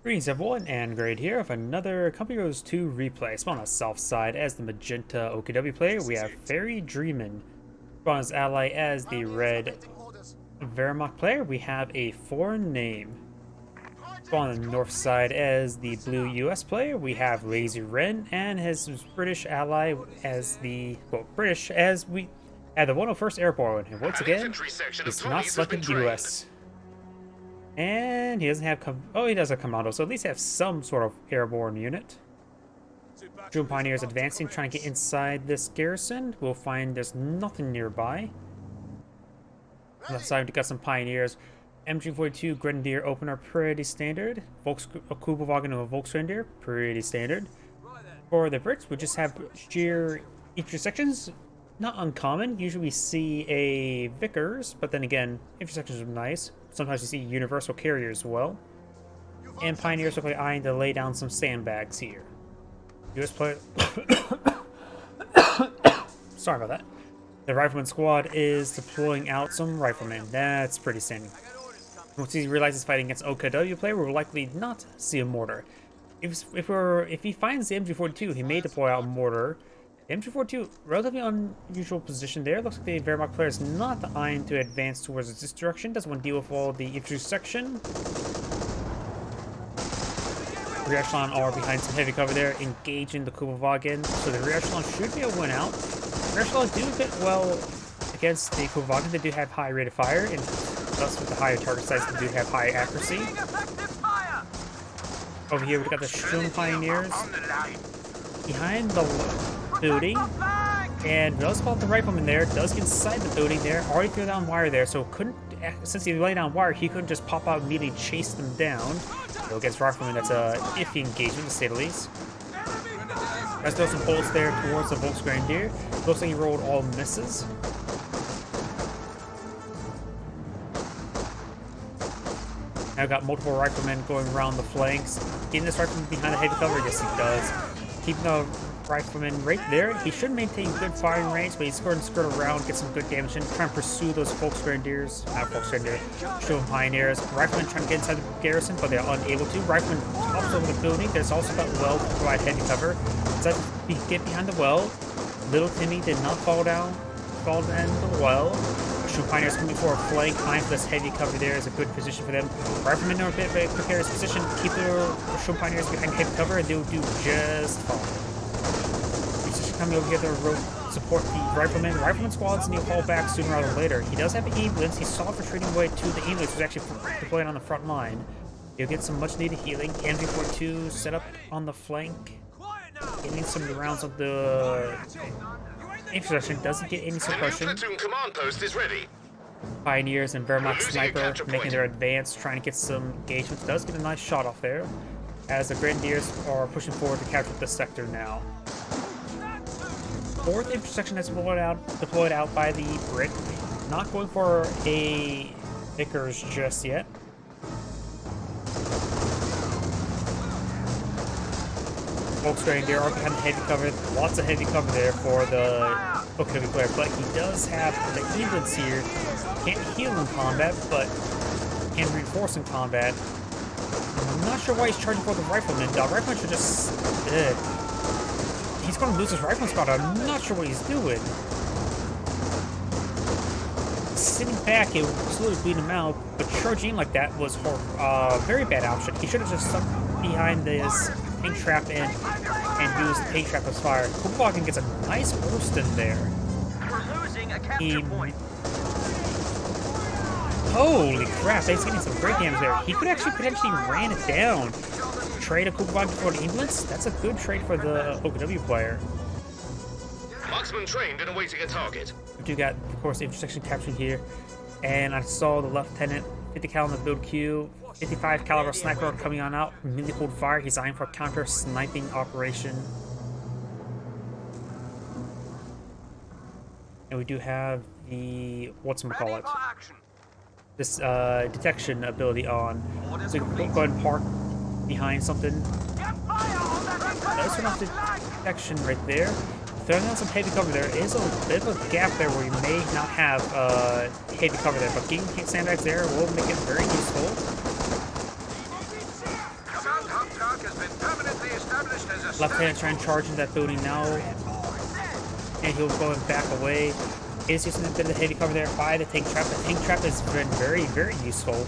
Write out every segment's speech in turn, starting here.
Greetings everyone, and Grade here with another Company Heroes 2 replay. Spawn on the south side as the magenta OKW player, we have Fairy Dreamin. Spawn as ally as the red Veremak player, we have a foreign name. Spawn on the north side as the blue US player, we have Lazy Ren, and his British ally as the, British as we have the 101st Airborne. And once again, he's not selected US. And he doesn't have he does have commando, so at least have some sort of airborne unit. June Pioneers advancing, trying to get inside this garrison. We'll find there's nothing nearby. Left side, we got some Pioneers. MG42 Grenadier opener, pretty standard. Kubelwagen and a Volksgrenadier, pretty standard. For the Brits, we just have sheer intersections. Not uncommon. Usually we see a Vickers, but then again, intersections are nice. Sometimes you see universal carriers as well. And Pioneers are eyeing to lay down some sandbags here. US player. Sorry about that. The Rifleman squad is deploying out some riflemen. That's pretty standard. Once he realizes fighting against OKW player, we'll likely not see a mortar. If he finds the MG42, he may deploy out a mortar. The MG42, relatively unusual position there. Looks like the Wehrmacht player is not eyeing to advance towards this direction. Doesn't want to deal with all the intersection. Rear echelon are behind some heavy cover there, engaging the Kubelwagen. So the rear echelon should be a win out. Rear echelon do a bit well against the Kubelwagen. They do have high rate of fire, and thus with the higher target size, they do have high accuracy. Over here, we've got the Shun Pioneers behind the building, and does spot the rifleman there, does get inside the building there, already threw down wire there, so couldn't, since he laid down wire, he couldn't just pop out and immediately chase them down. So against rifleman, that's a iffy engagement to say the least. Let's throw some bolts there towards the Volksgrenadier. Looks like he rolled all misses. Now got multiple riflemen going around the flanks. Getting this rifleman behind the heavy cover? Yes, he does. Keeping the rifleman right there. He should maintain good firing range, but he's going to skirt around, get some good damage in, try and pursue those Volksgrenadiers. Not Volksgrenadier, Shun Pioneers. Riflemen trying to get inside the garrison, but they're unable to. Rifleman hops over the building. There's also that well to provide heavy cover. So get behind the well. Little Timmy did not fall down the well. Shun Pioneers coming for a flank. Eyeing for this heavy cover there is a good position for them. Riflemen are a bit of a precarious position. Keep the Shun Pioneers behind heavy cover, and they'll do just fine. Coming over here to support the rifleman. The rifleman squads need to fall back sooner rather than later. He does have an ambulance. He saw the retreating way to the ambulance, who's actually deployed on the front line. He'll get some much needed healing. MG42 set up on the flank. Getting some rounds of the infrastructure. Doesn't get any suppression. Platoon command post is ready. Pioneers and Wehrmacht sniper making their advance, trying to get some engagement. Does get a nice shot off there, as the Grenadiers are pushing forward to capture the sector now. Fourth intersection that's deployed out by the Brit. Not going for a Vickers just yet. Volksgrenadier are behind the heavy cover. Lots of heavy cover there for the OKW player, but he does have the ambulance here. Can't heal in combat, but can reinforce in combat. I'm not sure why he's charging for the rifleman. The rifleman should just he's going to lose his rifleman squad. I'm not sure what he's doing. Sitting back, it will slowly bleed him out, but charging like that was a very bad option. He should have just stuck behind this paint trap and used the paint trap as fire. Kubelwagen gets a nice burst in there. We're losing a capture point. Holy crap, he's getting some great damage there. He could actually potentially ran it down. Trade a Kubelwagen for the ambulance? That's a good trade for the OKW player. Marksman trained and awaiting a target. We do got, of course, intersection capturing here. And I saw the lieutenant, 50 cal in the build queue, 55 caliber sniper coming on out, immediately hold fire. He's eyeing for a counter sniping operation. And we do have the, whatchamacallit, this detection ability on. So you can go ahead and park behind something. That's enough detection right there. Throwing out some heavy cover there is a bit of a gap there where you may not have heavy cover there, but getting sandbags there will make it very useful. Lieutenant trying to charge into that building now. And he'll go back away. Is using a bit of the heavy cover there by the tank trap. The tank trap has been very, very useful.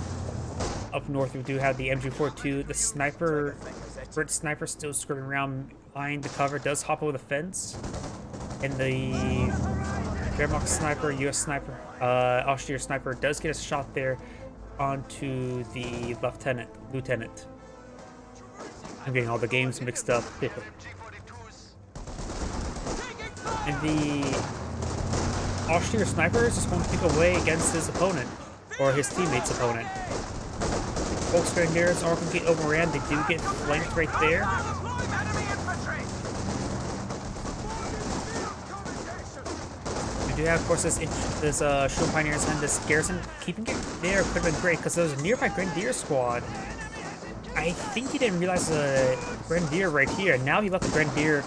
Up north, we do have the MG42. The sniper, British sniper, still skirting around behind the cover. Does hop over the fence. And the Wehrmacht sniper, US sniper, Austria sniper does get a shot there onto the lieutenant. I'm getting all the games mixed up. And the Austria sniper is just going to pick away against his opponent, or his teammate's opponent. Volksgrenadiers are going to get overran. They do get flanked right there. We do have, of course, this Shield Pioneers and this garrison. Keeping it there could have been great because there was a nearby Grenadier squad. I think he didn't realize the Grenadier right here. Now he left the Grenadier.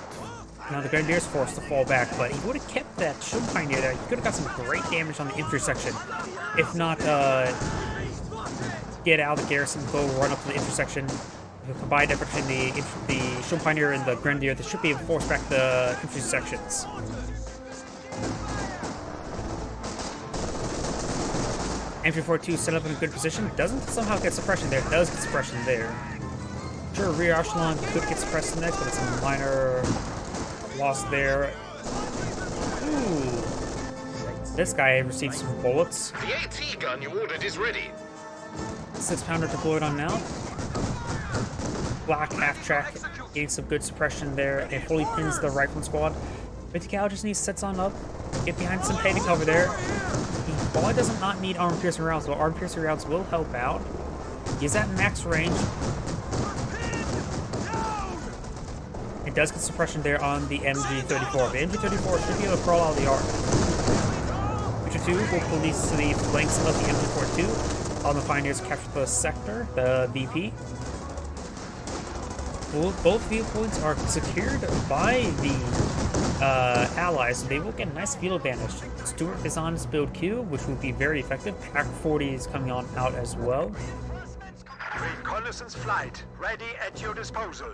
Now the Grenadiers forced to fall back, but he would have kept that Shield Pioneer there. He could have got some great damage on the infantry section. If not, get out of the garrison, go run up to the infantry section. If you combine effort between the Shield Pioneer and the Grenadier, they should be able to force back the infantry sections. MG42 set up in a good position. Doesn't somehow get suppression there. Does get suppression there. Sure, rear echelon could get suppressed next, but it's a minor loss there. Ooh. This guy received some bullets. The AT gun you ordered is ready. 6-pounder deployed on now. Black half-track getting some good suppression there and fully pins the rifleman squad. 50 cal just needs sets on up. Get behind some heavy cover there. The ball does not need armor piercing rounds, but armor piercing rounds will help out. He's at max range. It does get suppression there on the MG34. The MG34 should be able to crawl out of the arc. Richard 2 will police to the flanks of the MG42. On the Pioneers capture the sector, the VP. Both viewpoints are secured by the allies, so they will get a nice field advantage. Stuart is on his build queue, which will be very effective. Pack 40 is coming on out as well. Reconnaissance flight ready at your disposal.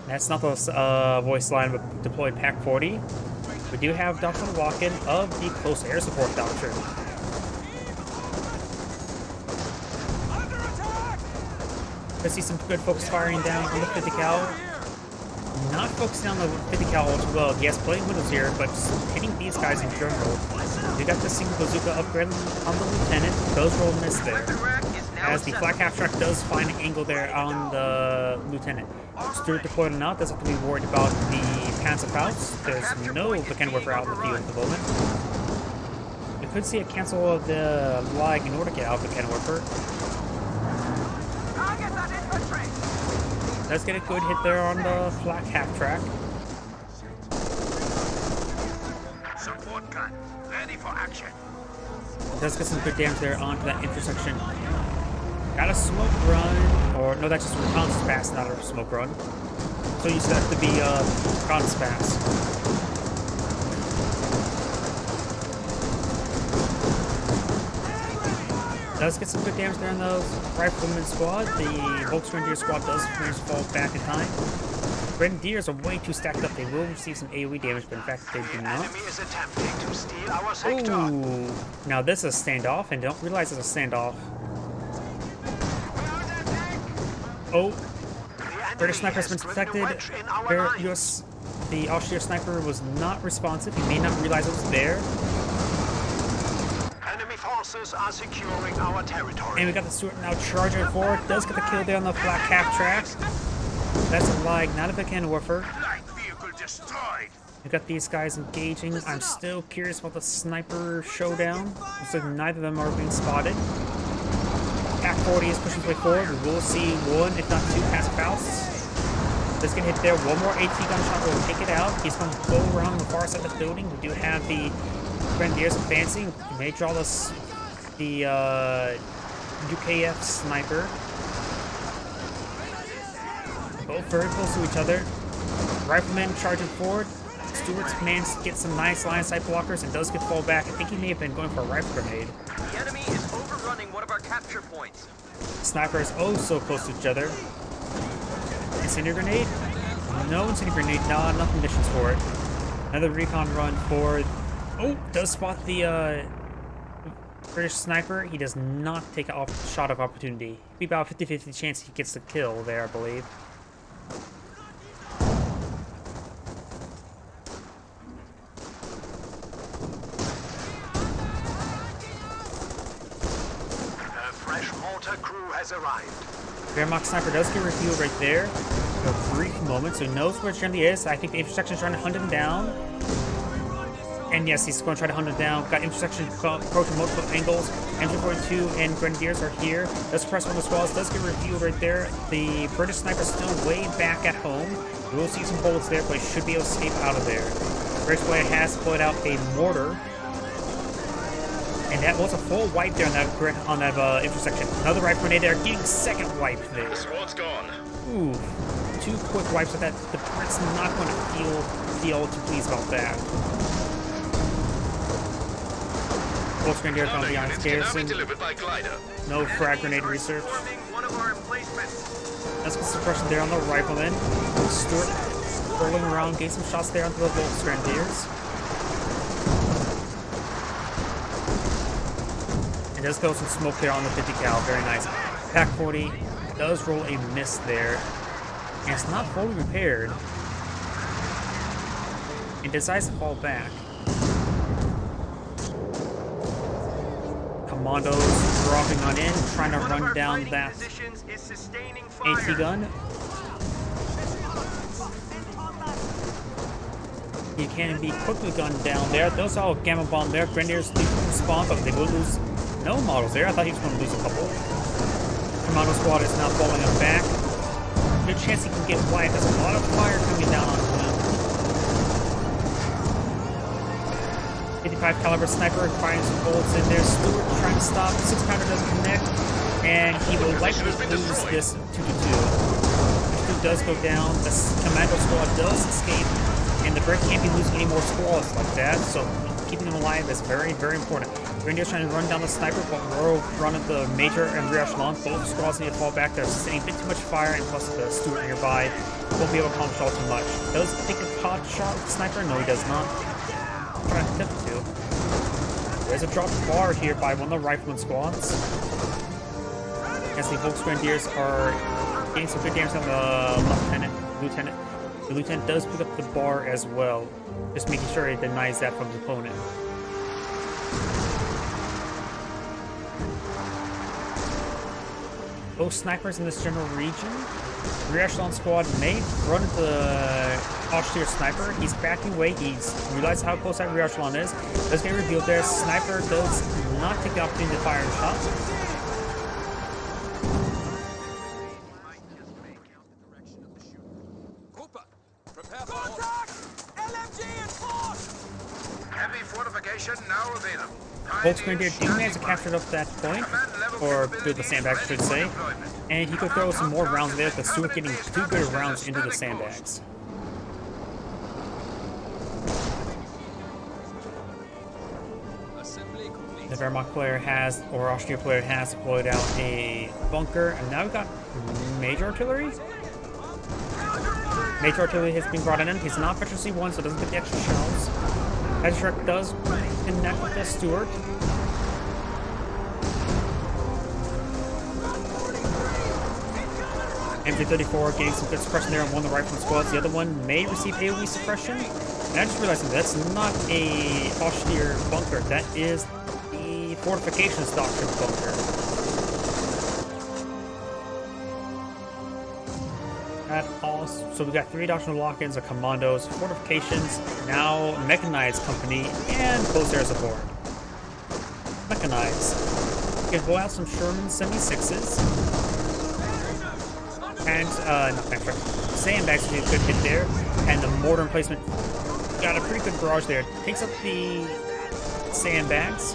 That's not the voice line of deployed Pack 40. We do have Doctrine Walken of the Close Air Support Doctrine. I see some good focus firing down on the 50 cal. Not focusing on the 50 cal as well. Yes, playing windows here, but just hitting these guys in general. We got the single bazooka upgrade on the lieutenant. Does roll miss there. As the flak half track does find an angle there on the lieutenant. Stuart deployed and out, doesn't have to be worried about the Panzerfaust. There's no Mechanism out in the field at the moment. We could see a cancel of the lag in order to get out of the Kenworfer. Does get a good hit there on the flak half track. Support gun ready for action. Does get some good damage there onto that intersection. Got a smoke run, or no, that's just a reconnaissance pass, not a smoke run. So you set that to be a reconnaissance pass. Does get some good damage there on the rifleman squad. The Volksgrenadier squad does manage to fall back in time. Grenadiers are way too stacked up. They will receive some AoE damage, but in fact they do not. Enemy is attempting to steal our sector. Ooh. Now this is a standoff, and don't realize it's a standoff. Oh, British sniper has been detected. The Austria sniper was not responsive. He may not realize it was there. Enemy forces are securing our territory. And we got the Stuart now charging forward. Does get the kill there on the flak half track. That's a lag, not a Mechanism. Light vehicle destroyed. We got these guys engaging. I'm still curious about the sniper showdown. Looks like neither of them are being spotted. Pack 40 is pushing his way forward. We will see one, if not two, Panzerfausts. This can hit there. One more AT gunshot will take it out. He's going to go around the far side of the building. We do have the Grenadiers advancing. We may draw the UKF sniper. Both very close to each other. Rifleman charging forward. Stewart's managed to get some nice line of sight blockers and does get fall back. I think he may have been going for a rifle grenade. The enemy is overrunning one of our capture points. Snipers oh so close to each other. Incendiary grenade. No incendiary grenade, not enough munitions for it. Another recon run for... Oh, does spot the British sniper. He does not take a shot of opportunity. Be about 50-50 chance he gets the kill there, I believe. A fresh mortar crew has arrived. Wehrmacht sniper does get revealed right there for a brief moment, so he knows where Trinity is. I think the intersection is trying to hunt him down. And yes, he's going to try to hunt him down. Got intersection approaching multiple angles. MG42 and Grenadiers are here. Does press one of the squads, does get revealed right there. The British sniper is still way back at home. We will see some bullets there, but he should be able to escape out of there. British player has put out a mortar. And that was a full wipe there on that intersection. Another rifle grenade there, getting second wipe there. The squad's gone. Ooh, 2 quick wipes of that. The Brits not going to feel too pleased about that. Volks Grenadier found behind Garrison. No frag grenade research. That's good suppression there on the rifleman. Stewart rolling around, getting some shots there onto the Volks Grenadiers. And does go some smoke there on the 50 cal, very nice. Pack 40 does roll a miss there. And it's not fully repaired. It decides to fall back. Commandos dropping on in, trying to run down that AT gun. He can be quickly gunned down there. Those all gamma bomb there. Grenadiers do spawn, but they will lose no models there. I thought he was going to lose a couple. Commando squad is now falling him back. Good chance he can get wiped. There's a lot of fire coming down on him. 55 caliber sniper firing some bullets in there. Stewart trying to stop. 6 pounder doesn't connect, and he will likely lose this 2-2. Two does go down. The commando squad does escape, and the Brit can't be losing any more squads like that. So keeping them alive is very, very important. Grenadiers trying to run down the sniper, but we're running the major and rear echelon. Both squads need to fall back. They're sustaining a bit too much fire, and plus the Stewart nearby won't be able to accomplish all too much. Does he take a pot shot with the sniper? No, he does not. Trying to attempt to. There's a dropped bar here by one of the rifleman squads. As the Volks Grenadiers are getting some good damage on the lieutenant. The lieutenant does pick up the bar as well, just making sure he denies that from his opponent. Both snipers in this general region. Rear echelon squad may run the Austere sniper. He's backing away. He's realized how close that rear echelon is. Does get revealed there. Sniper does not take the opportunity to fire a shot. Heavy fortification now available. Volks Grenadier do manage to capture up that point, or build the sandbags, I should say, and he could throw some more rounds there, but Stewart getting 2 good rounds into the sandbags. The Wehrmacht player has, or Austria player has deployed out a bunker, and now we've got major artillery? Major artillery has been brought in. He's not Veteran C1, so doesn't get the extra shells. Hedgehog does connect with the Stewart. MG34 getting some good suppression there on one of the rifleman squads. The other one may receive AoE suppression. And I just realized that's not a austere bunker. That is the fortifications doctrine bunker. So we got 3 doctrinal lock-ins of commandos, fortifications, now mechanized company, and close air support. Mechanized. You can blow out some Sherman 76s. And, sandbags to do a good hit there. And the mortar emplacement got a pretty good barrage there. Takes up the sandbags.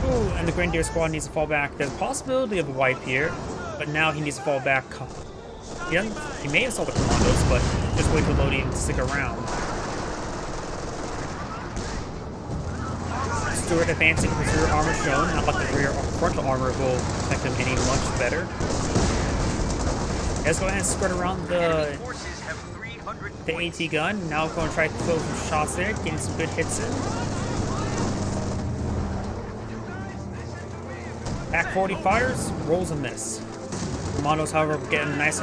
Ooh, and the Grenadier squad needs to fall back. There's a possibility of a wipe here, but now he needs to fall back. He may install the commandos, but just wait for loading to stick around. Stewart advancing with his rear armor shown, not like the rear frontal armor will protect him any much better. Let's go ahead and spread around the the AT gun. Now going to try to throw some shots there, getting some good hits in. Back 40 fires, rolls a miss. Commandos, however, getting a nice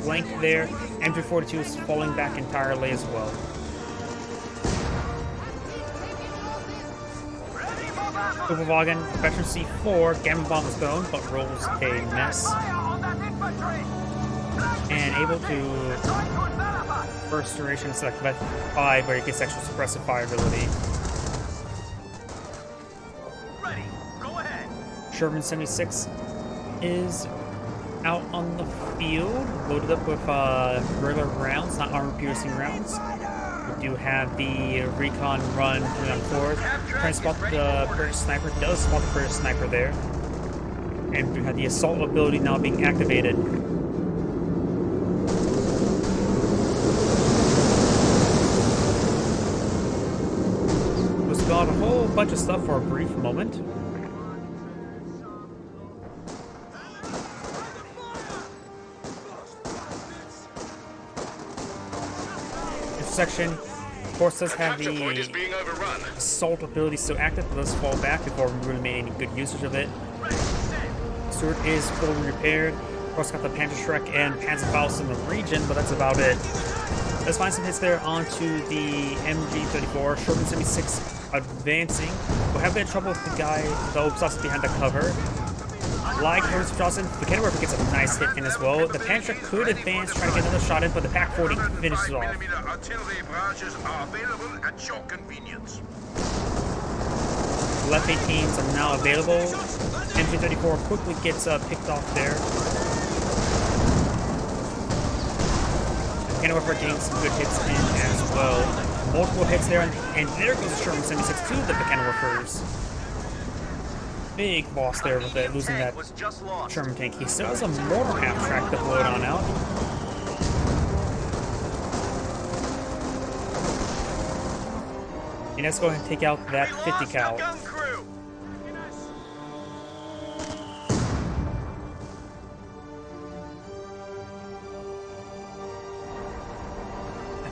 flank there. MG42 is falling back entirely as well. Superwagen, veteran C4, Gamma Bomb is thrown, but rolls a miss. And able to burst duration select Vet 5, where he gets extra suppressive fire ability. Ready. Go ahead. Sherman 76 is out on the field, loaded up with regular rounds, not armor-piercing rounds. We do have the recon run coming on forward. Trying to spot the British sniper. Does spot the British sniper there. And we have the assault ability now being activated. Was got a whole bunch of stuff for a brief moment. Section, of course, does have the assault ability still active, but does fall back before we really made any good usage of it. Stewart is fully repaired. Of course, got the Panzerschreck and Panzerfaust in the region, but that's about it. Let's find some hits there onto the MG34. Sherman 76 advancing. We'll have a bit of trouble with the guy, the Obsas behind the cover. Like Lord Johnson, the Kenworth gets a nice hit in as well. The Panzer could advance, try to get another shot in, but the Pack 40 finishes off. Artillery barrages are available at your convenience. Left 18s are now available. MG34 quickly gets picked off there. Kenworth getting some good hits in as well. Multiple hits there, and there goes Sherman 76 to the Kenworthers. Big loss there with it, losing that Sherman tank. He still has a mortar half track to load on out. And let's go ahead and take out that 50 cal. That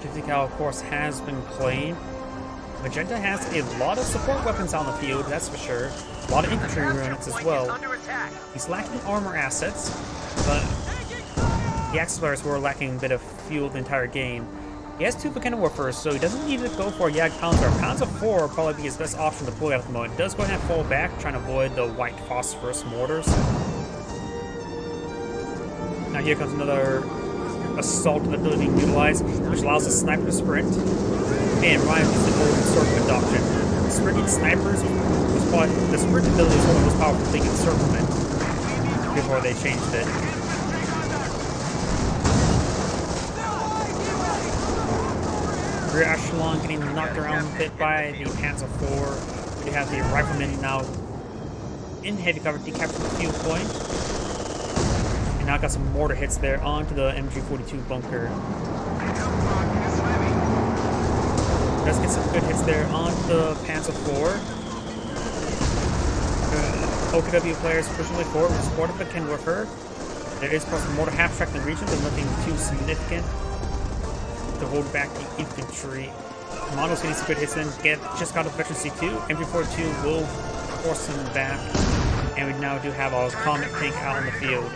50 cal, of course, has been played. Magenta has a lot of support weapons on the field, that's for sure. A lot of infantry units as well. He's lacking armor assets, but the Axelars were lacking a bit of fuel the entire game. He has two Kenworthers, so he doesn't need to go for a Jag Panzer. Panzer 4 will probably be his best option to deploy at the moment. He does go ahead and fall back, trying to avoid the white phosphorus mortars. Now here comes another assault ability being utilized, which allows the sniper to sprint. And Ryan used the old sort of adoption. Sprinting snipers was probably the sprint ability is one of the most powerful things in Circlement before they changed it. Rear echelon getting knocked around a bit by the Panzer 4. We have the rifleman now in heavy cover, decapturing the field point. And now got some mortar hits there onto the MG42 bunker. Does get some good hits there on the Panzer 4. OKW players pushing way forward with support of the Kenworther. There is, of course, mortar half track in the region, but nothing too significant to hold back the infantry. Commando's getting some good hits in. Just got a veteran C2. MG42 will force him back. And we now do have our Comet tank out on the field.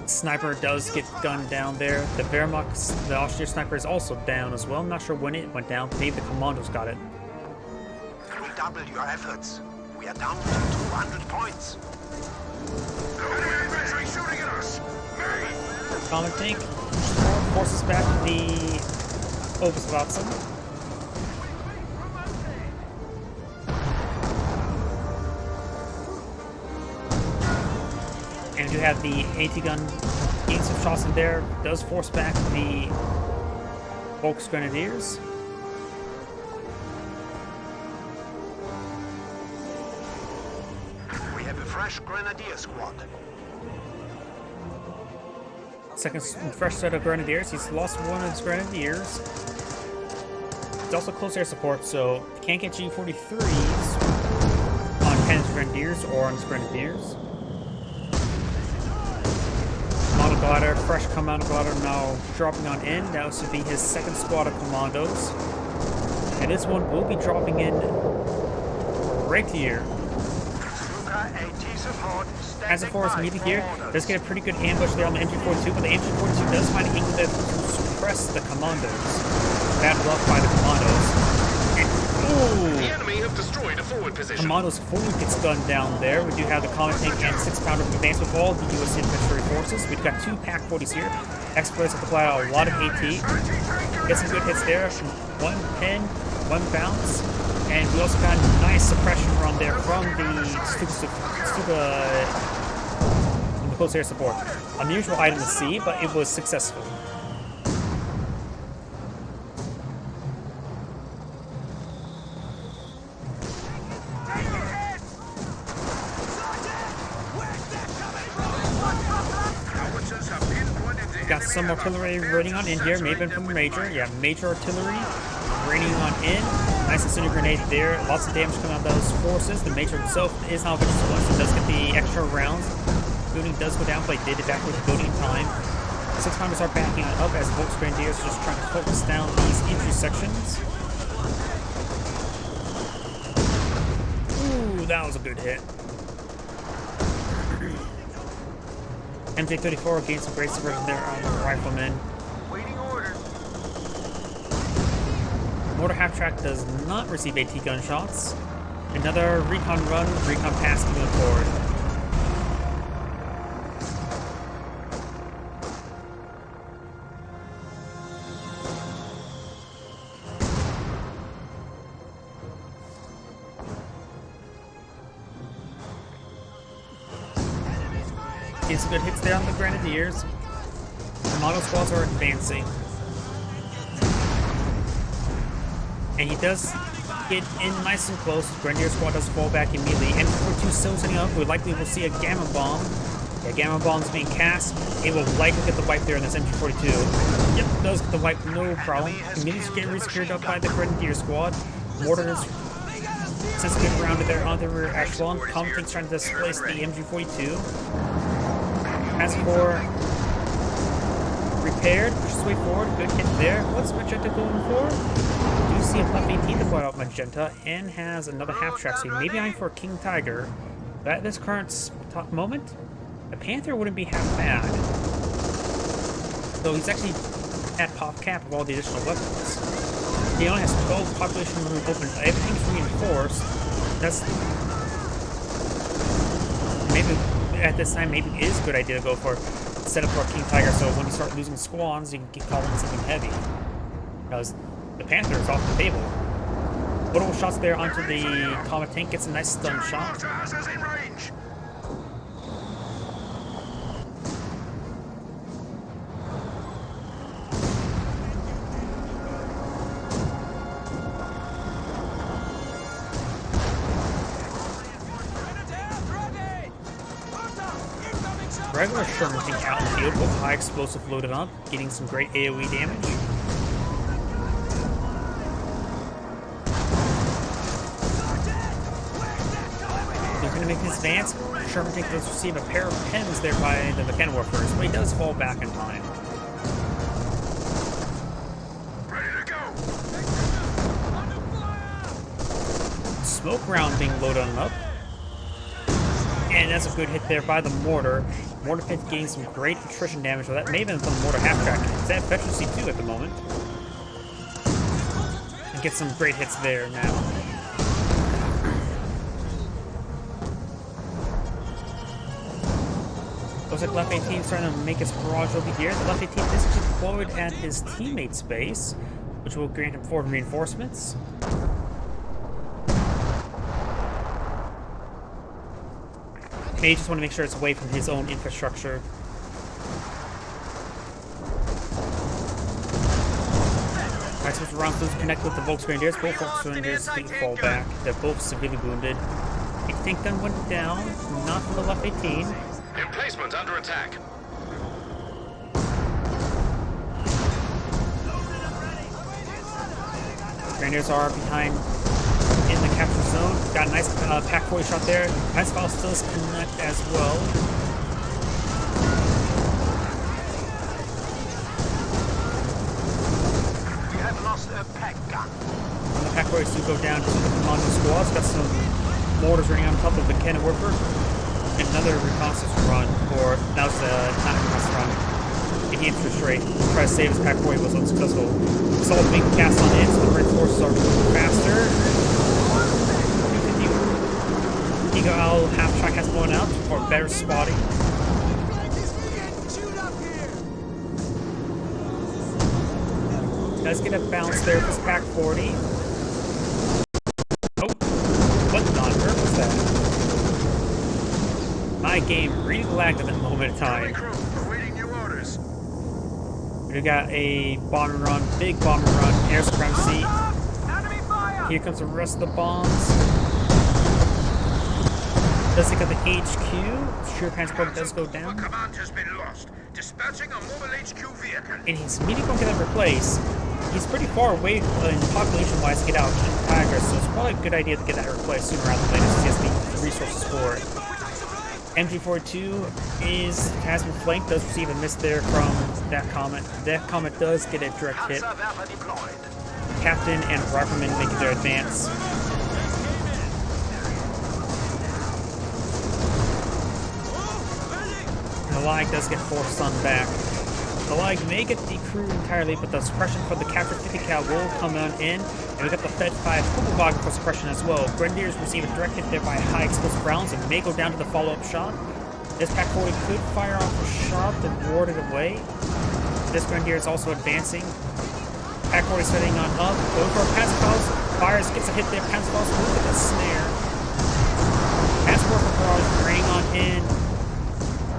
Sniper does get gunned down there. The Wehrmacht, the Austrian sniper, is also down as well. I'm not sure when it went down. Maybe the Commandos got it. We doubled your efforts. We are down to 200 points. Enemy infantry shooting at us. Comet tank forces back the Oberstwaffen. And you have the AT gun getting some shots in there. Does force back the Volksgrenadiers. We have a fresh grenadier squad. Second fresh set of grenadiers. He's lost one of his grenadiers. He's also close air support, so can't get G43s on Penn's grenadiers or on his grenadiers. glider, fresh commando glider now dropping on in. That should be his second squad of commandos. And this one will be dropping in right here. As a force meeting here, does get a pretty good ambush there on the MG42, but the MG42 does find an angle to suppress the commandos. Bad luck by the commandos. And, ooh! The enemy have destroyed a forward position. Commandos forward gets gunned down there. We do have the Comet Tank and 6-pounder advance with all the U.S. infantry forces. We've got 2 Pack 40s here. Exploits have to apply a lot of AT. Get some good hits there. 1 pin, 1 bounce. And we also got a nice suppression run there from the close air support. Unusual item to see, but it was successful. Got some artillery raining on in here, maybe from the Major. Yeah, Major artillery raining on in. Nice incendiary grenade there. Lots of damage coming out of those forces. The Major himself is now vicious, so does get the extra rounds. Building does go down, but they did evacuate the building in time. 6-pounders are backing on up as Volks Grenadiers just trying to focus down these infantry sections. Ooh, that was a good hit. MJ34 gained some great suppression there on the riflemen. Waiting orders. Mortar half-track does not receive AT gunshots. Another recon run, recon pass moving forward. Getting some good hits there on the Grenadiers. The model squads are advancing. And he does get in nice and close. The Grenadier squad does fall back immediately. MG42 still setting up. We likely will see a Gamma Bomb. Yeah, Gamma Bomb's being cast. It will likely get the wipe there in this MG42. Yep, does get the wipe, no problem. Immediately get re-secured up by the Grenadier squad. Mortars since get around to their on the rear echelon. Comet Tank's trying to displace the MG42. As for repaired, pushes way forward, good hit there. What's Magenta going for? We do see a left 18 deployed out Magenta and has another half-track, so he may be eyeing for a King Tiger. But at this current moment, the Panther wouldn't be half bad. So he's actually at pop cap of all the additional weapons. He only has 12 population room open. Everything's reinforced. That's maybe at this time, maybe it is a good idea to go for set up for a King Tiger, so when you start losing squads, you can call in something heavy. Because the Panther is off the table. Little shots there onto the Comet Tank, gets a nice stun shot. Regular Sherman Tank out in the field with high explosive loaded up, getting some great AoE damage. He's going to make his advance. Sherman Tank does receive a pair of pins there by the Mechanowar first, but he does fall back in time. Ready to go. Smoke round being loaded on up. And that's a good hit there by the mortar. Mortar pit gains some great attrition damage, so that may have been from the mortar half-track. It's at efficiency 2 at the moment. And get some great hits there now. Looks like left 18 is trying to make his barrage over here. The left 18 is deployed at his teammate's base, which will grant him forward reinforcements. May just want to make sure it's away from his own infrastructure. Alright, so rounds to connect with the Volks Grenadiers. Both Volks Grenadiers fall back. They're both severely wounded. A tank gun went down, not from the left 18. Emplacement under attack. Grenadiers are behind in the capture zone. Got a nice Pack 40 shot there. Nice file still connect as well. go down to the commando squads. Got some mortars running on top of the cannon worker. Another reconnaissance run, or that was a not reconnaissance run. He came through straight. Try to save his pack before he was unsuccessful. Assault being cast on in, so the Red forces are moving faster. Eagle Owl half track has blown out for better spotting. Does get a bounce there for his pack 40. Oh, what on earth was that? My game really lagged at that moment of time. We got a bomber run, big bomber run, air supremacy. Here comes the rest of the bombs. Does he got the HQ? Sure, transport does go down. Command has been lost. Dispatching a mobile HQ vehicle. And he's immediately going to get that replaced. He's pretty far away in population-wise to get out in Tiger, so it's probably a good idea to get that replaced sooner rather than later since he has the resources for it. MG42 has been flanked, does receive a miss there from that comet. That comet does get a direct hit. Captain and Rifleman making their advance. The lag does get forced on back. The lag may get decrewed entirely, but the suppression for the captured 50 cal will come on in, and we got the Fed 5 Kugelwagen for suppression as well. Grenadiers receive a direct hit there by high explosive rounds and may go down to the follow-up shot. This pack 40 could fire off a shot to ward it away. This Grenadier is also advancing. Pack 40 setting on up. Going for a Panzerfaust. Fires, gets a hit there. Panzerfaust, look at the snare. Passport for barrage raining on in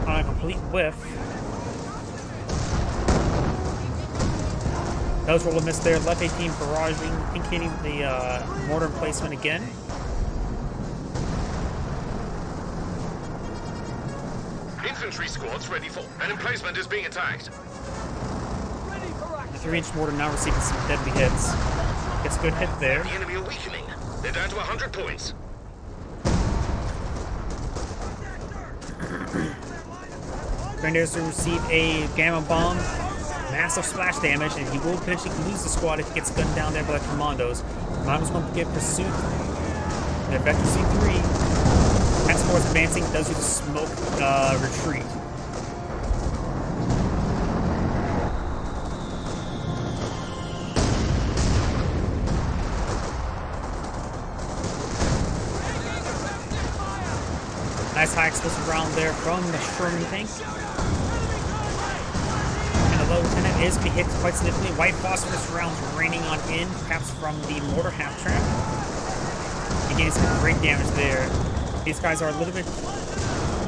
on a complete whiff. Does roll a miss there. Left 18 barraging, indicating the mortar placement again. Infantry squads ready for. An emplacement is being attacked. The 3-inch mortar now receiving some deadly hits. Gets a good hit there. The enemy are weakening. They're down to 100 points. Grenadiers will receive a gamma bomb. Massive splash damage, and he will potentially lose the squad if he gets gunned down there by the commandos. Commandos going to get pursuit. They're Vector C3. X-Force advancing, does use a smoke retreat. Nice high explosive round there from the Sherman tank. Lieutenant is being hit quite significantly. White phosphorus rounds raining on in, perhaps from the mortar half track. He gains some great damage there. These guys are a little bit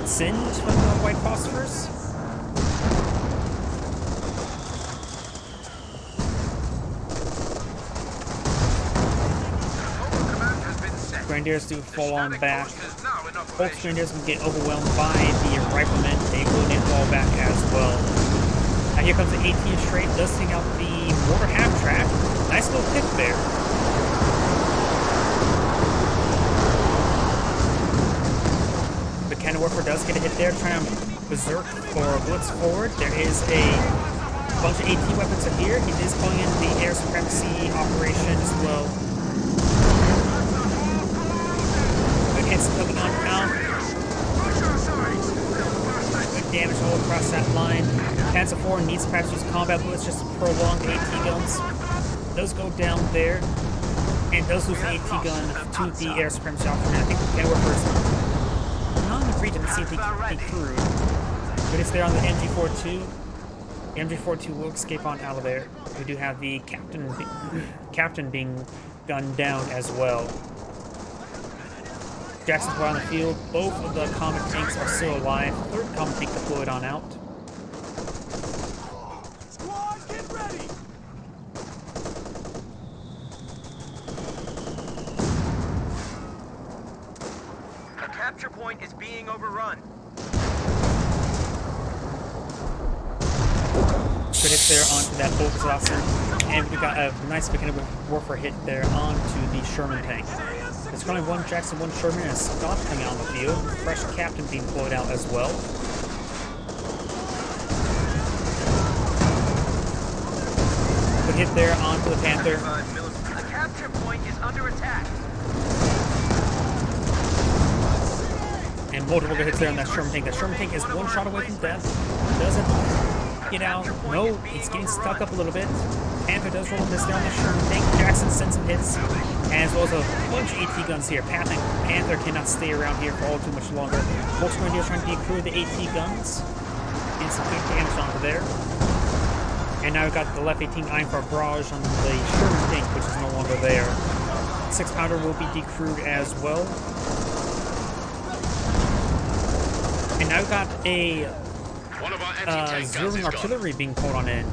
singed from the white phosphorus. Grenadiers do fall on back. Both Grenadiers will get overwhelmed by the riflemen. They will need to fall back as well. Now here comes the 18 straight, does take out the mortar half track. Nice little pick there. The cannon warfare does get a hit there, trying to berserk or blitz forward. There is a bunch of AT weapons in here. He is calling in the air supremacy operation as well. Good hits coming on out. Good damage all across that line. Panzer IV needs to perhaps use combat bullets just to prolong the AT guns. Those go down there, and those lose the AT gun to the air supremacy option. I think the cannon warfare is not in the region to see if he can be crewed. But it's there on the MG42. The MG42 will escape on out of there. We do have the captain being gunned down as well. Jackson's on the field. Both of the Comet tanks are still alive. Third Comet tank deployed on out. Squad, get ready! The capture point is being overrun. Good hit there onto that Volkswagen. And we got a nice mechanical warfare hit there onto the Sherman tank. It's currently one Jackson, one Sherman, and a Scott coming out on the field. Fresh captain being deployed out as well. Good hit there onto the Panther. The capture point is under attack. Multiple good hits there on that Sherman tank. That Sherman tank is one shot away from death. Doesn't get out. No, it's getting stuck up a little bit. Panther does roll a miss there on the Sherman tank. Jackson sends some hits, as well as a bunch of AT guns here. Panther cannot stay around here for all too much longer. Volkswagen is trying to decrew the AT guns. Getting some good damage onto there. And now we've got the left 18 eyeing for a barrage on the Sherman tank, which is no longer there. 6-pounder will be decrewed as well. And now we've got a One of our anti-tank guns zeroing is artillery being pulled on in,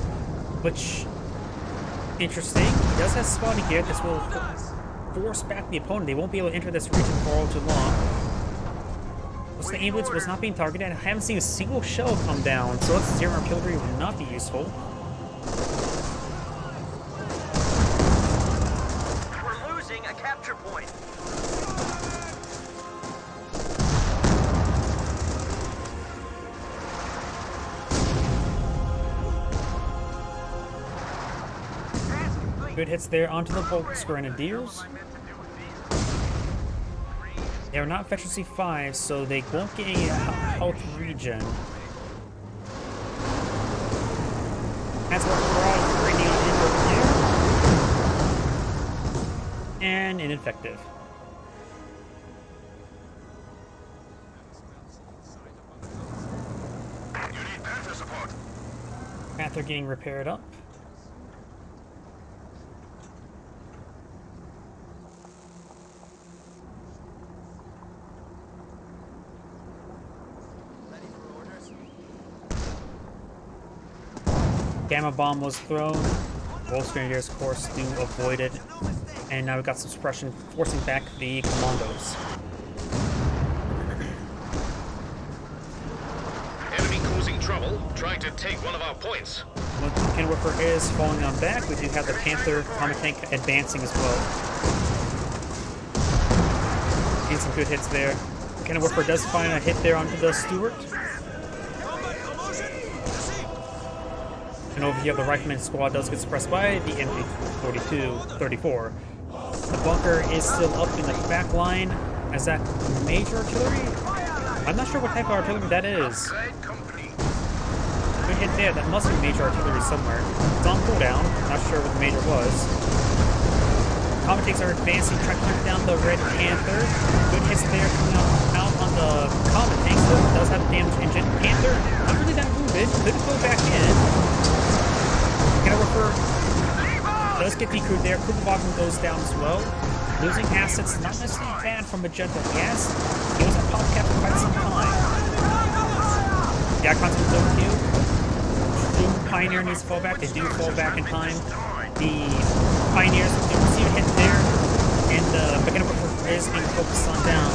which, interesting. He does have spotting here. This will force back the opponent. They won't be able to enter this region for all too long. Plus, the ambulance was not being targeted. I haven't seen a single shell come down, so this zero artillery will not be useful. We're losing a capture point. Good hits there onto the Volksgrenadiers. They are not efficiency 5, so they won't get a health regen. That's what we're all bringing on in over here. And ineffective. You need Panther support. Panther getting repaired up. Gamma bomb was thrown. Volksgrenadiers, of course, do avoid it. And now we've got some suppression forcing back the commandos. Enemy causing trouble, trying to take one of our points. When Kenworfer is falling on back, we do have the Panther common tank advancing as well. And some good hits there. Kenworfer does find a hit there onto the Stuart. And over here, the Rifleman squad does get suppressed by the MG-34. The bunker is still up in the back line. Is that major artillery? I'm not sure what type of artillery that is. Good hit there. That must be major artillery somewhere. It's on cooldown. Not sure what the major was. Common tanks are advancing, trying to hunt down the Red Panther. Good hits there coming out on the common tanks. So it does have a damaged engine. Panther, not really that moving. Could go back in. Kenworfer does get decrewed there. Kugelwagen goes down as well. Losing assets, not necessarily bad from Magenta. Yes, he was a pop cap for quite some time. Yeah, constant overview. Pioneer needs to fall back. They do fall back in time. The Pioneers do receive a hit there, and the Kenworfer is being focused on down.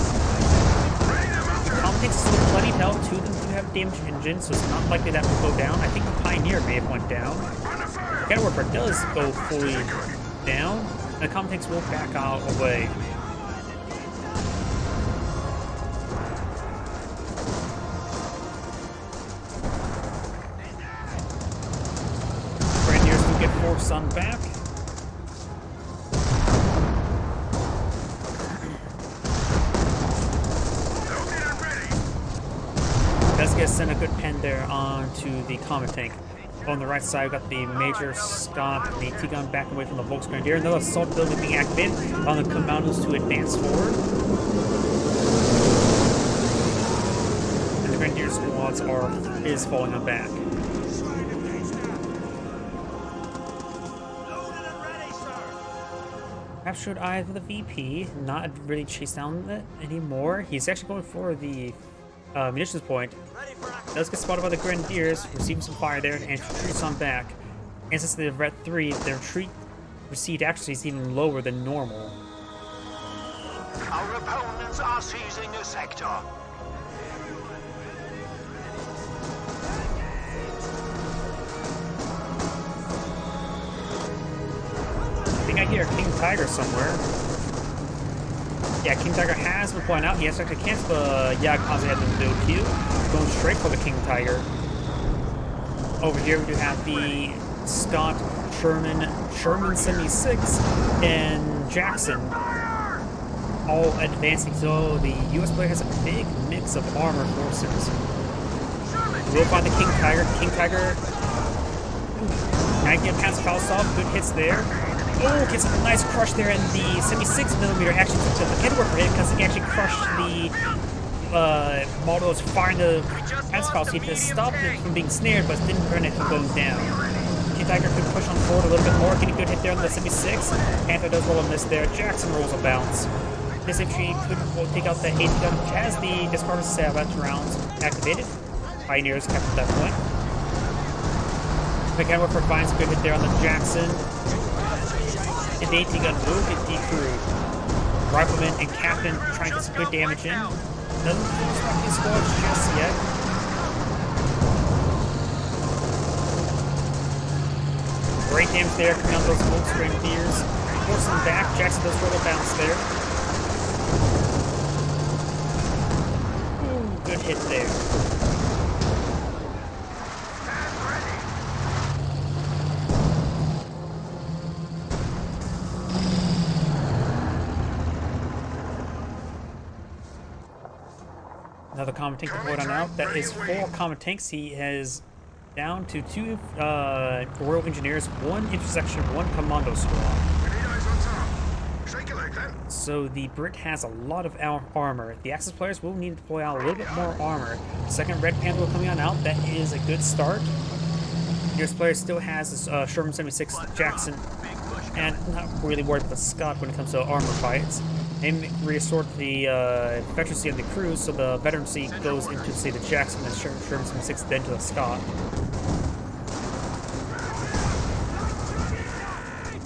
The Common takes still plenty of health. Two of them do have damaged engines, so it's not likely that will go down. I think the Pioneer may have went down. Kenworfer does go fully down, and the Common tanks will back out away. Grenadiers do get forced on back. Does get sent a good pen there onto the Common tank. On the right side, we've got the Major Scott and the T-gun backing away from the Volksgrenadier. Another assault building being activated on the commandos to advance forward. And the Grenadier squads is falling on back. Captured eye of the VP, not really chased down it anymore. He's actually going for the munitions point. Does get spotted by the Grenadiers, receiving some fire there, and retreats on back. And since they've Red 3, their retreat recede actually is even lower than normal. Our opponents are seizing a sector. I think I hear King Tiger somewhere. Yeah, King Tiger has been pointed out. He has to actually cancel the Yagkaze at the build queue. Going straight for the King Tiger. Over here we do have the Scott, Sherman 76, and Jackson all advancing. So the U.S. player has a big mix of armor forces. We'll find the King Tiger. King Tiger. 90 pounds of foul off. Good hits there. Oh, gets a nice crush there, and the 76mm actually took the head work for it because it actually crushed the model that was firing the anti-foul seat to stop it from being snared, but didn't prevent it from going down. King Tiger could push on forward a little bit more, getting a good hit there on the 76. Panther does roll a miss there. Jackson rolls a bounce. This infantry could take out the 80 gun, which has the discarded savage rounds activated. Pioneers kept at that point. McCann for finds a good hit there on the Jackson. And the 80 gun will get decrewed. Rifleman and Captain trying to get some good damage in. Doesn't stop these squads just yet. Great damage there coming out those Volks Grenadiers. Force them back. Jackson does roll a bounce there. Ooh, good hit there. Another common tank to vote on out. That is 4 common tanks. He has down to 2 Royal Engineers, 1 intersection, 1 commando squad. So the Brit has a lot of armor. The Axis players will need to deploy out a little bit more armor. Second Red Panther coming on out. That is a good start. US player still has his Sherman 76 Jackson, and not really worried about the Scott when it comes to armor fights. They reassort the veterancy of the crews, so the veterancy goes into, say, the Jackson and Sherman 76, then to the Scott.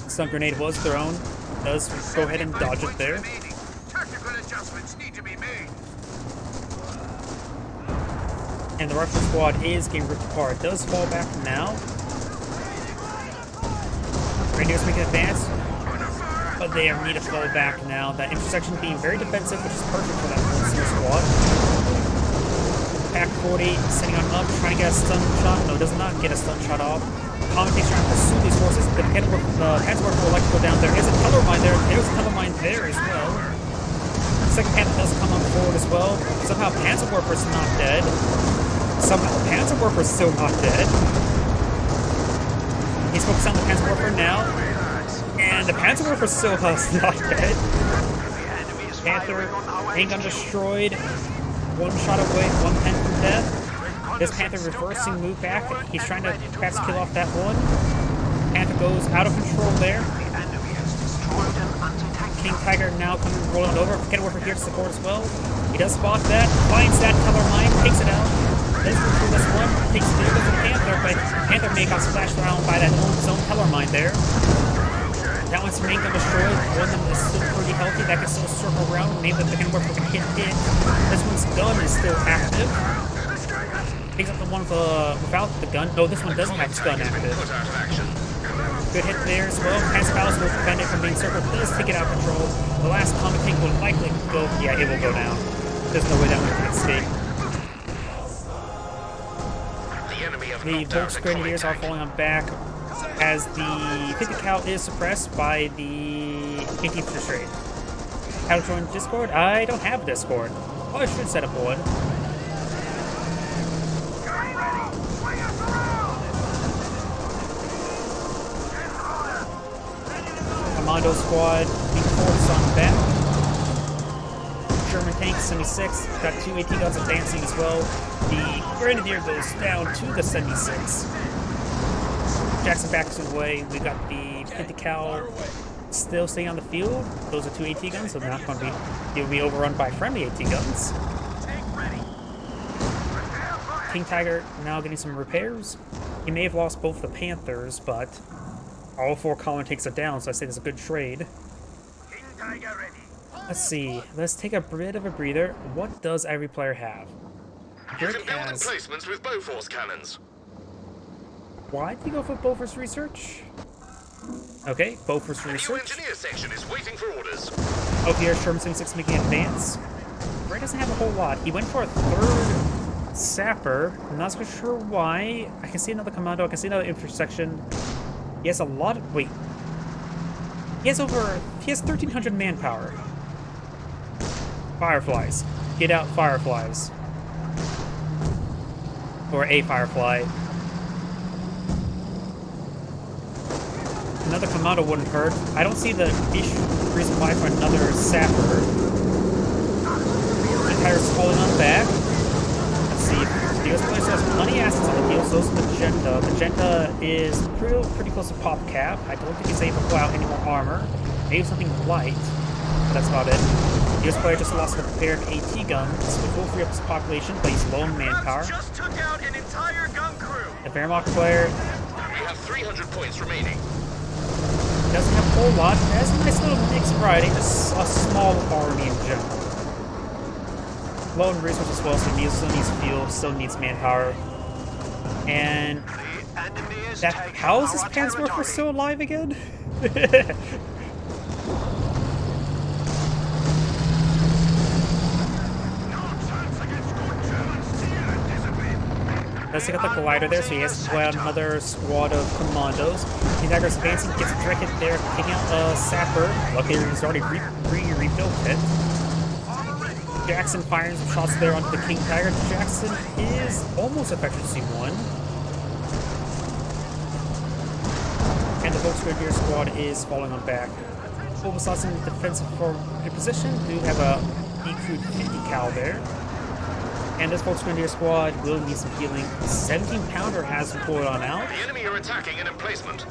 Stun grenade was thrown. Does go ahead and dodge it there. Tactical adjustments need to be made. And the rifle squad is getting ripped apart. Does fall back now. Rangers make an advance, but they need to fall back now. That intersection being very defensive, which is perfect for that Summer squad. Pack 40 sitting on up, trying to get a stun shot. No, does not get a stun shot off. Commentates trying to pursue these forces. The Panzerwerfer will like to go down. There is a tunnel mine there. There's a tunnel mine there as well. Second Panther does come on forward as well. Somehow Panzerwerfer's not dead. Somehow Panzerwerfer's still not dead. He's focused on the Panzerwerfer now. And the Panzerwerfer still not dead. Panther, handgun destroyed. 1 shot away, 1 pen from death. This Panther reversing move back. He's trying to perhaps kill off that one. Panther goes out of control there. King Tiger now coming rolling over. Kenworth here to support as well. He does spot that, finds that color mine, takes it out. Does recruit this one, takes it over to the Panther, but Panther may got splashed around by that zone color mine there. That one's main gun destroyed. One of them is still pretty healthy. That can still circle around. Maybe the Kenworth can hit it. This one's gun is still active. Takes up the one without the gun. No, this one doesn't have its gun active. Good hit there as well. Panzer Palace will prevent it from being circled. Does take it out of control. The last common tank will likely go. Yeah, it will go down. There's no way that one can escape. The Volks Grenadiers are falling on back as the 50 cal is suppressed by the 18th District. How to join Discord? I don't have a Discord. Oh, I should set up one. Commando squad being forced on back. German tank 76 got 2 AT guns advancing as well. The Grenadier goes down to the 76. Jackson backs away. We got the 50 cal still staying on the field. Those are 2 AT guns, so they're not going to be. They'll be overrun by friendly AT guns. King Tiger now getting some repairs. He may have lost both the Panthers, but all 4 common tanks are down, so I say there's a good trade. Let's see. Let's take a bit of a breather. What does every player have? You can build emplacements with Bofors cannons. Why did you go for Bofors research? Okay, Bofors The new research. engineer section is waiting for orders. Oh, here's Sherman 76 making advance. Ray doesn't have a whole lot. He went for a 3rd sapper. I'm not so sure why. I can see another commando. I can see another intersection. He has a lot of... Wait. He has 1,300 manpower. Fireflies. Get out, fireflies. Or a firefly. Another commando wouldn't hurt. I don't see the reason why for another sapper. Empire's falling on back. Let's see. The US player has plenty of assets on the field, so is Magenta. Magenta is pretty close to pop cap. I don't think he's able to pull out any more armor. Maybe something light. But that's about it. The US player just lost a pair of AT guns, which will free up his population, but he's low on manpower. Just took out an entire gun crew. The Wehrmacht player We have 300 points remaining. doesn't have a whole lot. It has a nice little mixed variety, just a small army in general. Low in resources as well, so he still needs fuel, still needs manpower. And how is this Panzerwerfer still alive again? Let's take out the glider there, so he has to play out another squad of commandos. The Tiger's advancing, gets a direct hit there, taking out a sapper. Luckily, he's already rebuilt it. Jackson firing some shots there onto the King Tiger. Jackson is almost effective to C1. And the Volksgrenadier squad is falling on back. Bulbasaur's in defensive position. Do have a E-Crude 50 cal there. And this Volksgrenadier squad will need some healing. 17-pounder has been pulled on out. The enemy are attacking an emplacement.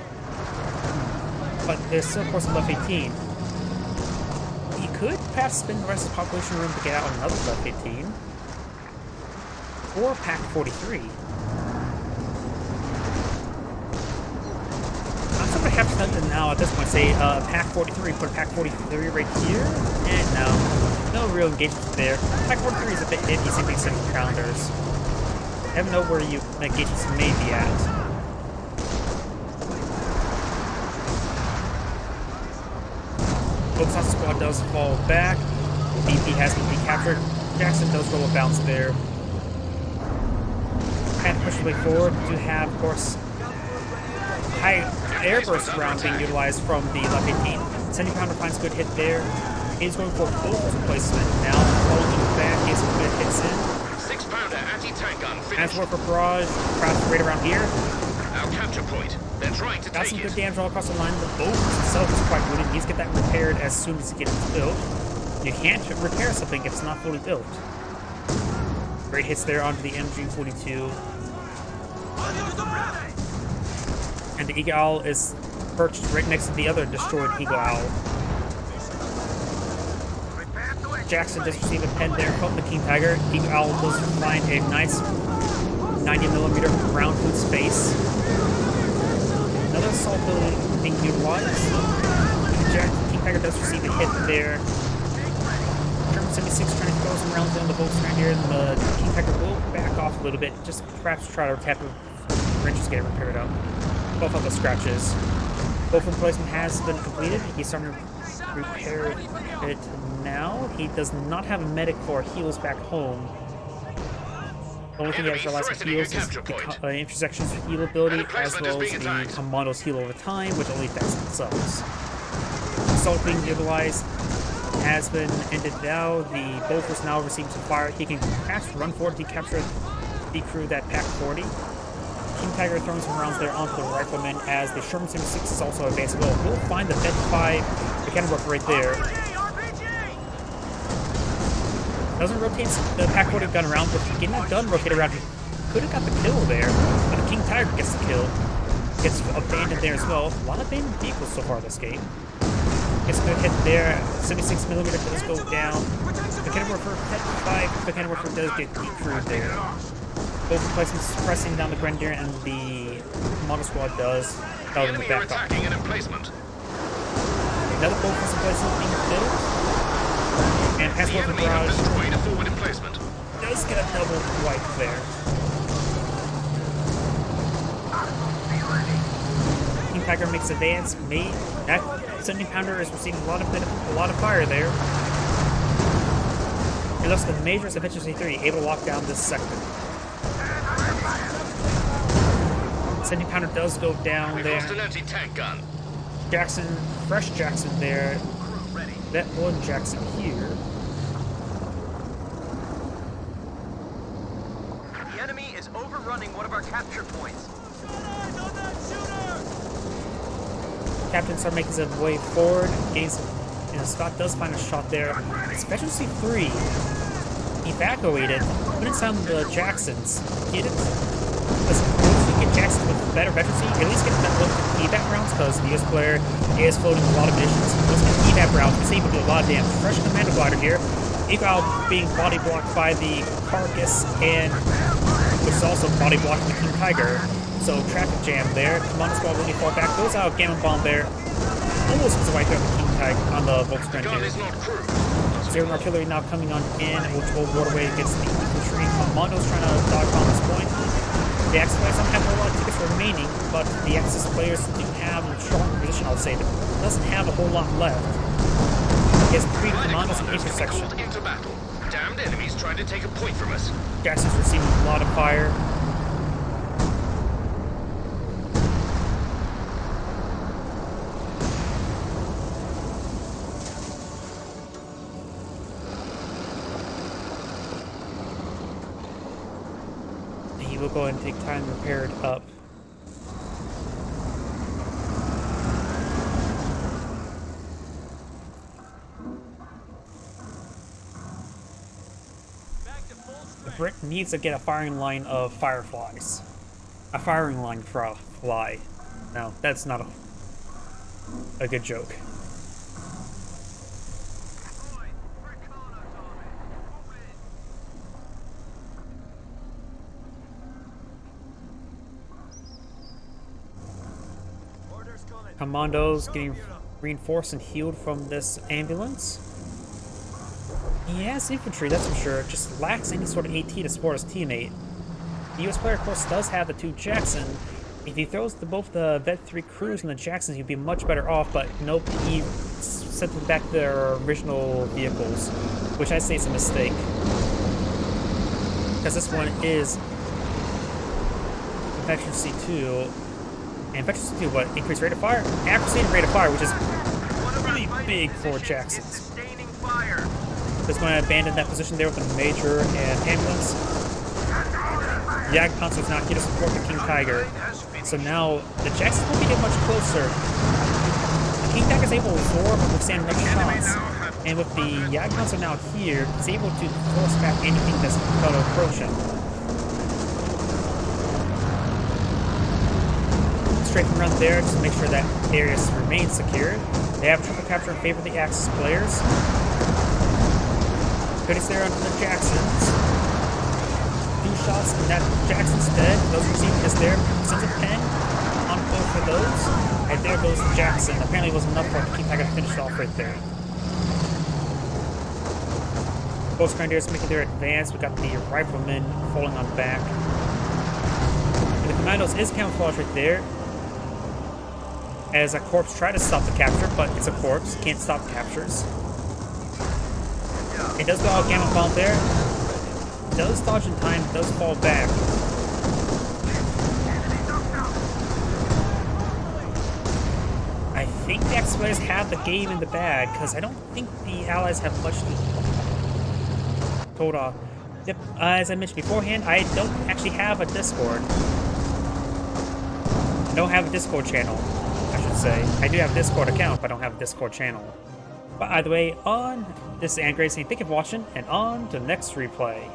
But there's still, of course, a left 18. He could perhaps spend the rest of the population room to get out another left 18. Or pack 43. I'm sort of have something now at this point. Say, pack 43, put pack 43 right here. And no real engagement there. Pack 43 is a bit iffy, simply 7-pounders. I don't know where you engagements may be at. Bulbasaur's squad does fall back. BP has been recaptured. Jackson does roll a bounce there. And push the way forward to have, of course, high airburst round being utilized from the left 18. 70-pounder finds a good hit there. He's going for both replacement now. Falling back, he's some good hits in. 6-pounder anti-tank gun As finished. for barrage, crowds right around here. Our capture point. They're trying to Got take some good it. damage all across the line. The boat itself is quite good. He needs to get that repaired as soon as he gets built. You can't repair something if it's not fully built. Great hits there onto the MG42. And the Eagle Owl is perched right next to the other destroyed Eagle Owl. Jackson does receive a pen there from the King Tiger. Eagle Owl does find a nice 90mm round to its face. Another assault building being utilized. King Tiger does receive a hit there. German 76 trying to throw some rounds down the bolts right here, and the King Tiger will back off a little bit, just perhaps try to tap the wrenches, get it repaired up. Both of the scratches. Both replacement has been completed. He's starting to repair it now. He does not have a medic for heals back home. The only thing he has relies on heals is the intersections heal ability, as well as the commandos heal over time, which only affects themselves. Assault being utilized has been ended now. The Bolfers now receiving some fire. He can perhaps run forward to capture the crew that pack 40. King Tiger throwing some rounds there onto the riflemen as the Sherman 76 is also advancing. We'll find the Med 5 mechanic work right there. Doesn't rotate the pack 40 gun around, but getting that gun rotated around, he could have got the kill there. But the King Tiger gets the kill. Gets abandoned there as well. A lot of abandoned vehicles so far this game. Gets a good hit there. 76mm does go down. Mechanic Warfare Med 5 mechanic Warfare does get decrewed there. Both replacements pressing down the Grenadier, and the Model Squad does out in the back. Attacking an emplacement. Another boat replacement being built. And The Passport for enemy have Barrage destroyed a forward emplacement. does get a double wipe there. King Tiger makes advance. That 70-pounder is receiving a lot of fire there. He lost the major efficiency 3, able to lock down this sector. 70-pounder does go down We've there. lost an anti-tank gun. Jackson, fresh Jackson there. That one Jackson here. overrunning one of our capture points. Captain starts making his way forward. Getting some, Scott does find a shot there. Specialty 3 evacuated. Couldn't sound the Jacksons. Get it? Because once you get Jackson with better veterancy, at least get that look at evac rounds, because the US player is floating a lot of missions. Once you get evac rounds, he's able to do a lot of damage. Fresh commando glider here. Eval being body blocked by the Carcass, and which is also body blocked the King Tiger. So traffic jam there. Commando squad really fall back. Goes out Gamma Bomb there. Almost gets a wipe out the King Tiger on the Volkswagen here. Zero artillery now coming on in, which will waterway against the infantry. Commando's trying to dodge on this point. The Axis players don't have a lot of tickets remaining, but the Axis players do have a strong position, I'll say. It doesn't have a whole lot left. He has 3 commandos in intersection. Into battle. Damned enemies trying to take a point from us. Jackson's receiving a lot of fire. We'll go ahead and take time to repair it up. The Brit needs to get a firing line of fireflies. A firing line for a fly. No, that's not a good joke. Commandos getting reinforced and healed from this ambulance. He has infantry, that's for sure, just lacks any sort of AT to support his teammate. The US player, of course, does have the 2 Jackson. If he throws both the Vet 3 crews and the Jacksons, he'd be much better off, but nope, he sent them back to their original vehicles, which I say is a mistake. Because this one is Infection C2. And Infection C2, what? Increased rate of fire? Accuracy and rate of fire, which is really big for Jacksons. Just going to abandon that position there with a major and ambulance. Jag console's not here to support the King Tiger. So now the Jacksons won't be getting much closer. The King Tiger is able to absorb and withstand much shots. And with the Jag console now here, it's able to force back anything that's going to approach him. Strafing run there just to make sure that area remains secure. They have triple capture in favor of the Axis players. Goodies there onto the Jacksons. 2 shots and that Jackson's dead. Those receiving is there. Sends a pen on both for those. And there goes the Jackson. Apparently it was enough for the King Tiger to finish off right there. Both Grenadiers making their advance. We got the Riflemen falling on back. And the Commandos is camouflaged right there. As a corpse tried to stop the capture, but it's a corpse. Can't stop captures. It does go out Gamma Bomb there. Does dodge in time, does fall back. I think the Axis players have the game in the bag, because I don't think the Allies have much to hold off. Yep, as I mentioned beforehand, I don't actually have a Discord. I don't have a Discord channel, I should say. I do have a Discord account, but I don't have a Discord channel. But either way, this is Angrade saying thank you for watching, and on to the next replay.